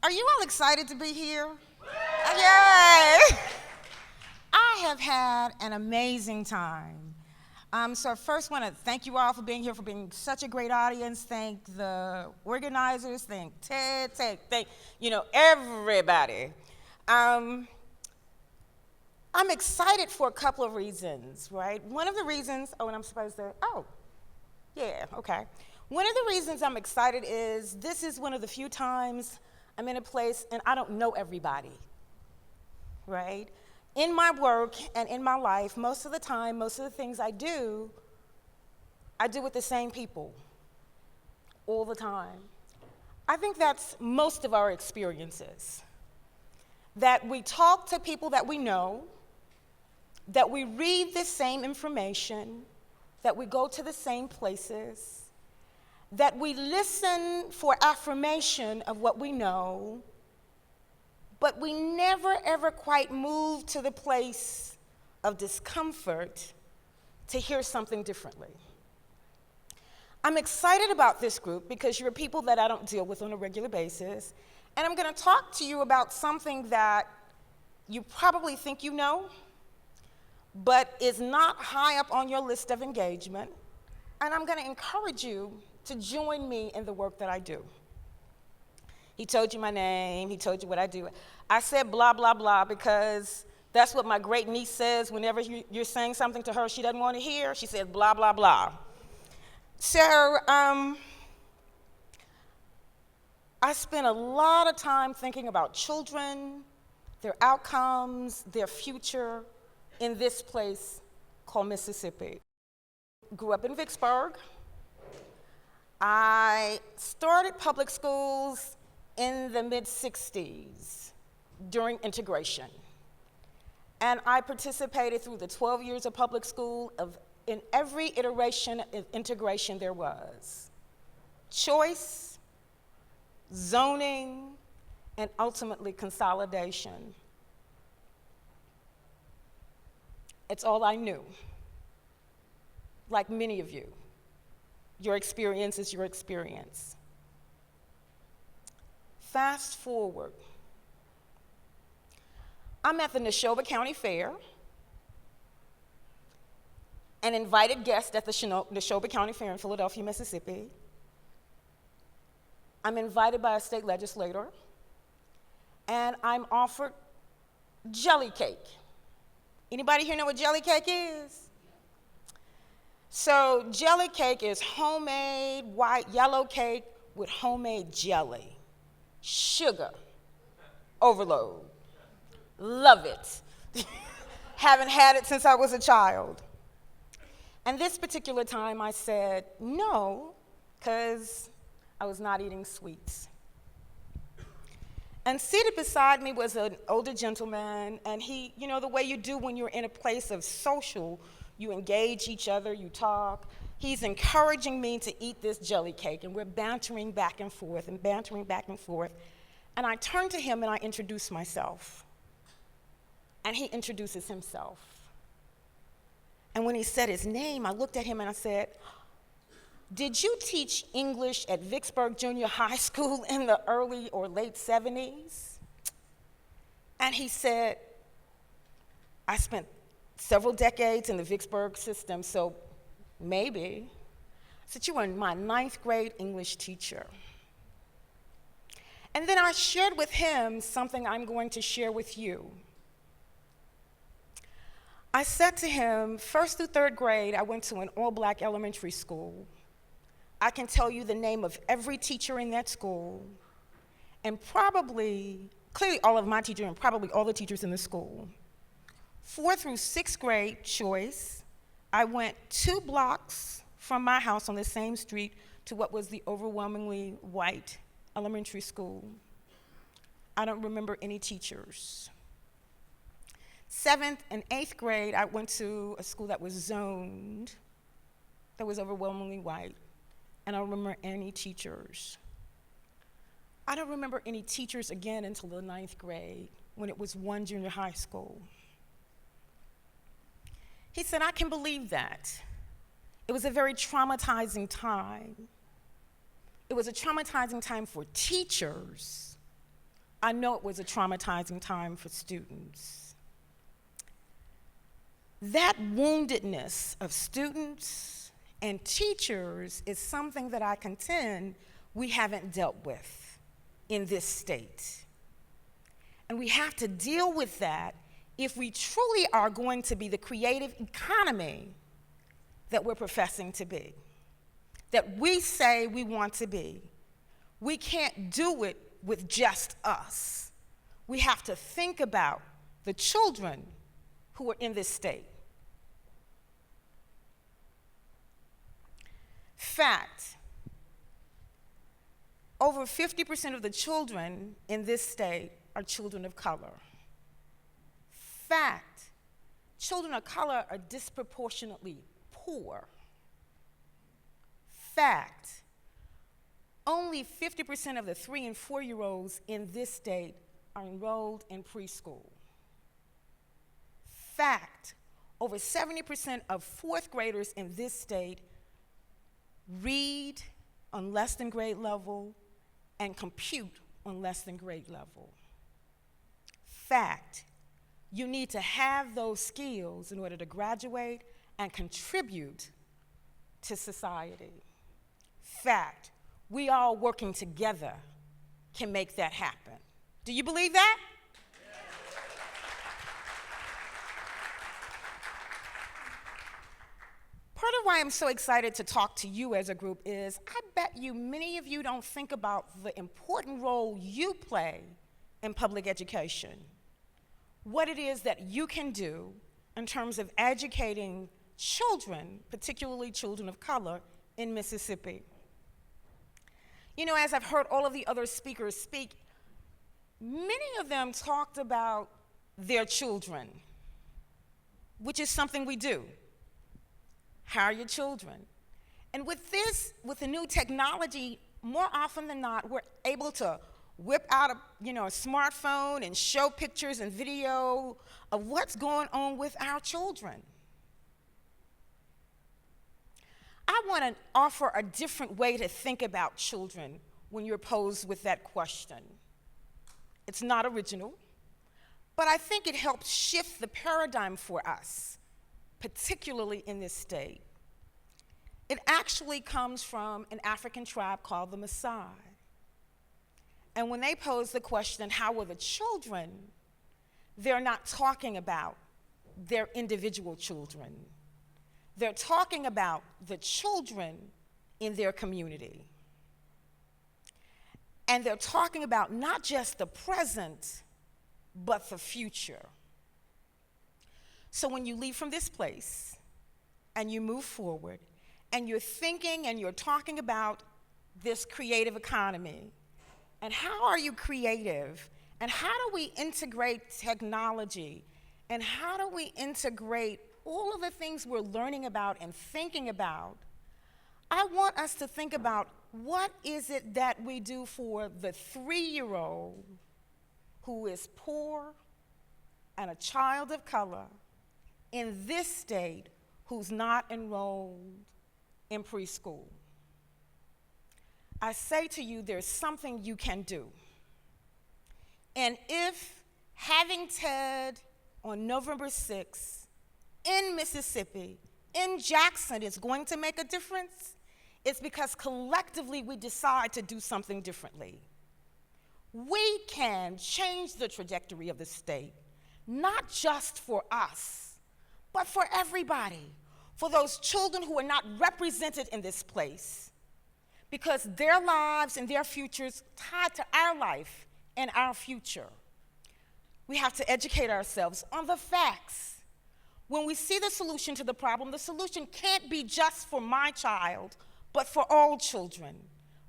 Are you all excited to be here? Yay! I have had an amazing time. So I first want to thank you all for being here, for being such a great audience. Thank the organizers, thank Ted, thank everybody. I'm excited for a couple of reasons, right? One of the reasons, one of the reasons I'm excited is this is one of the few times I'm in a place and I don't know everybody, right? In my work and in my life, most of the time, most of the things I do with the same people all the time. I think that's most of our experiences. That we talk to people that we know, that we read the same information, that we go to the same places, that we listen for affirmation of what we know, but we never ever quite move to the place of discomfort to hear something differently. I'm excited about this group because you're people that I don't deal with on a regular basis, and I'm going to talk to you about something that you probably think you know, but is not high up on your list of engagement, and I'm going to encourage you to join me in the work that I do. He told you my name, he told you what I do. I said blah, blah, blah because that's what my great niece says whenever you're saying something to her she doesn't want to hear. She says blah, blah, blah. So I spent a lot of time thinking about children, their outcomes, their future in this place called Mississippi. Grew up in Vicksburg. I started public schools in the mid-'60s during integration. And I participated through the 12 years of public school in every iteration of integration there was. Choice, zoning, and ultimately consolidation. It's all I knew, like many of you. Your experience is your experience. Fast forward. I'm at the Neshoba County Fair, an invited guest at the Neshoba County Fair in Philadelphia, Mississippi. I'm invited by a state legislator, and I'm offered jelly cake. Anybody here know what jelly cake is? So jelly cake is homemade white yellow cake with homemade jelly. Sugar overload. Love it. Haven't had it since I was a child. And this particular time I said no, because I was not eating sweets. And seated beside me was an older gentleman, and he, the way you do when you're in a place of social, you engage each other, you talk. He's encouraging me to eat this jelly cake, and we're bantering back and forth and bantering back and forth. And I turned to him and I introduced myself. And he introduces himself. And when he said his name, I looked at him and I said, "Did you teach English at Vicksburg Junior High School in the early or late 70s? And he said, "I spent several decades in the Vicksburg system, so maybe." I said, "You were my 9th grade English teacher." And then I shared with him something I'm going to share with you. I said to him, 1st through 3rd grade, I went to an all-black elementary school. I can tell you the name of every teacher in that school, and clearly all of my teachers and probably all the teachers in the school. 4th through 6th grade choice, I went 2 blocks from my house on the same street to what was the overwhelmingly white elementary school. I don't remember any teachers. 7th and 8th grade, I went to a school that was zoned, that was overwhelmingly white, and I don't remember any teachers. I don't remember any teachers again until the 9th grade, when it was one junior high school. He said, "I can believe that. It was a very traumatizing time. It was a traumatizing time for teachers, I know it was a traumatizing time for students. That woundedness of students and teachers is something that I contend we haven't dealt with in this state. And we have to deal with that if we truly are going to be the creative economy that we're professing to be, that we say we want to be. We can't do it with just us. We have to think about the children who are in this state. Fact, over 50% of the children in this state are children of color. Fact, children of color are disproportionately poor. Fact, only 50% of the 3- and 4-year-olds in this state are enrolled in preschool. Fact, over 70% of 4th graders in this state read on less than grade level and compute on less than grade level. Fact, you need to have those skills in order to graduate and contribute to society. Fact, we all working together can make that happen. Do you believe that? Part of why I'm so excited to talk to you as a group is I bet you many of you don't think about the important role you play in public education, what it is that you can do in terms of educating children, particularly children of color, in Mississippi. You know, as I've heard all of the other speakers speak, many of them talked about their children, which is something we do. Hire your children. And with the new technology, more often than not, we're able to whip out a smartphone and show pictures and video of what's going on with our children. I want to offer a different way to think about children when you're posed with that question. It's not original, but I think it helps shift the paradigm for us, particularly in this state. It actually comes from an African tribe called the Maasai. And when they pose the question, how were the children, they're not talking about their individual children. They're talking about the children in their community. And they're talking about not just the present, but the future. So when you leave from this place and you move forward and you're thinking and you're talking about this creative economy, and how are you creative, and how do we integrate technology, and how do we integrate all of the things we're learning about and thinking about, I want us to think about what is it that we do for the 3-year-old who is poor and a child of color in this state who's not enrolled in preschool. I say to you, there's something you can do. And if having TED on November 6th in Mississippi, in Jackson, is going to make a difference, it's because collectively we decide to do something differently. We can change the trajectory of the state, not just for us, but for everybody, for those children who are not represented in this place, because their lives and their futures tied to our life and our future. We have to educate ourselves on the facts. When we see the solution to the problem, the solution can't be just for my child, but for all children,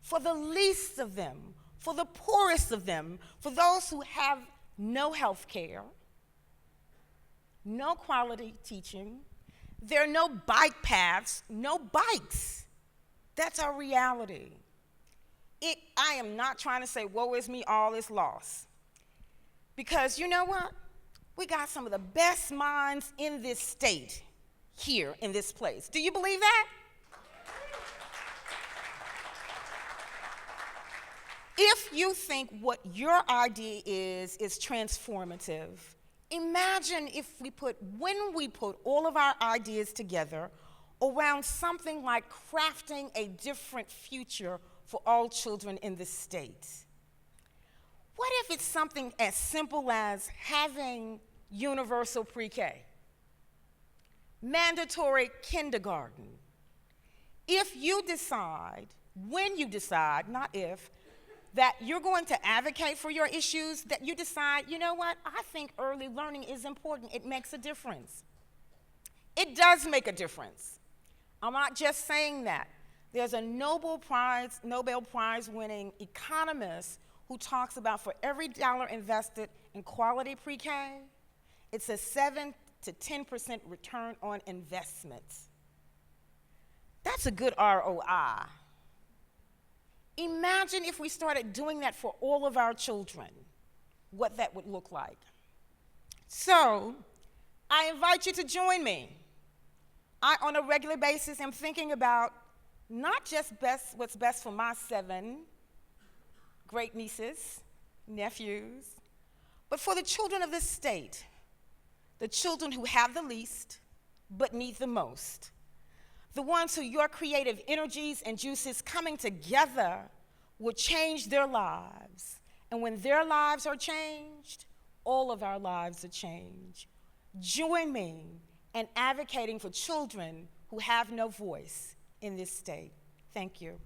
for the least of them, for the poorest of them, for those who have no health care, no quality teaching. There are no bike paths, no bikes. That's our reality. I am not trying to say, woe is me, all is lost. Because you know what? We got some of the best minds in this state here in this place. Do you believe that? If you think what your idea is transformative, imagine if when we put all of our ideas together around something like crafting a different future for all children in the state. What if it's something as simple as having universal pre-K, mandatory kindergarten? If you decide, when you decide, not if, that you're going to advocate for your issues, that you decide, you know what, I think early learning is important. It makes a difference. It does make a difference. I'm not just saying that. There's a Nobel Prize winning economist who talks about for every dollar invested in quality pre-K, it's a 7 to 10% return on investment. That's a good ROI. Imagine if we started doing that for all of our children, what that would look like. So, I invite you to join me. I, on a regular basis, am thinking about not just what's best for my 7 great nieces, nephews, but for the children of this state, the children who have the least but need the most. The ones who your creative energies and juices coming together will change their lives. And when their lives are changed, all of our lives are changed. Join me in advocating for children who have no voice in this state. Thank you.